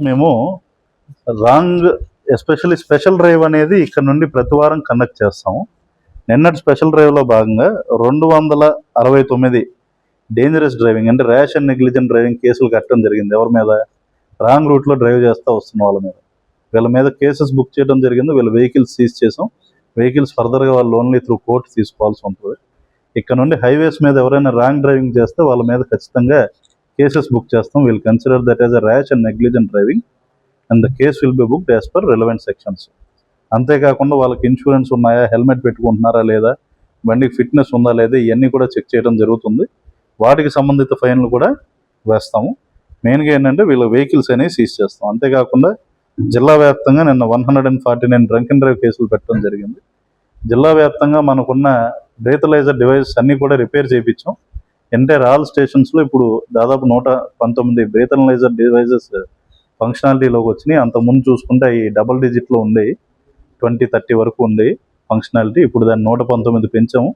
మేము wrong especially special drive అనేది ఇక్కడ నుండి ప్రతి వారం కండక్ట్ చేస్తాము. నిన్నటి స్పెషల్ డ్రైవ్లో భాగంగా 269 డేంజరస్ డ్రైవింగ్ అంటే ర్యాష్ అండ్ నెగ్లిజెంట్ డ్రైవింగ్ కేసులు కట్టడం జరిగింది. ఎవరి మీద? రాంగ్ రూట్లో డ్రైవ్ చేస్తూ వస్తున్న వాళ్ళ మీద. వీళ్ళ మీద కేసెస్ బుక్ చేయడం జరిగింది. వీళ్ళ వెహికల్స్ సీజ్ చేసాం. వెహికల్స్ ఫర్దర్గా వాళ్ళు ఓన్లీ త్రూ కోర్టు తీసుకోవాల్సి ఉంటుంది. ఇక్కడ నుండి హైవేస్ మీద ఎవరైనా రాంగ్ డ్రైవింగ్ చేస్తే వాళ్ళ మీద ఖచ్చితంగా కేసెస్ బుక్ చేస్తాం. We'll consider that as a rash and negligent driving and the case will be booked as per relevant sections. అంతేకాకుండా వాళ్ళకి ఇన్సూరెన్స్ ఉన్నాయా, హెల్మెట్ పెట్టుకుంటున్నారా లేదా, బండికి ఫిట్నెస్ ఉందా లేదా, ఇవన్నీ కూడా చెక్ చేయడం జరుగుతుంది. వాటికి సంబంధిత ఫైన్లు కూడా వేస్తాము. మెయిన్గా ఏంటంటే వీళ్ళ వెహికల్స్ అనేవి సీజ్ చేస్తాం. అంతేకాకుండా జిల్లా వ్యాప్తంగా నిన్న 149 డ్రంక్ అండ్ డ్రైవ్ కేసులు పెట్టడం జరిగింది. జిల్లా వ్యాప్తంగా మనకున్న బ్రేతలైజర్ డివైజెస్ అన్నీ కూడా రిపేర్ చేయించాం. ఎంటైర్ ఆల్ స్టేషన్స్లో ఇప్పుడు దాదాపు 119 బ్రేతలైజర్ డివైజెస్ ఫంక్షనాలిటీలోకి వచ్చినాయి. అంతకుముందు చూసుకుంటే అవి డబుల్ డిజిట్లో ఉండేవి, 20-30 వరకు ఉండేవి ఫంక్షనాలిటీ. ఇప్పుడు దాన్ని 119 పెంచాము.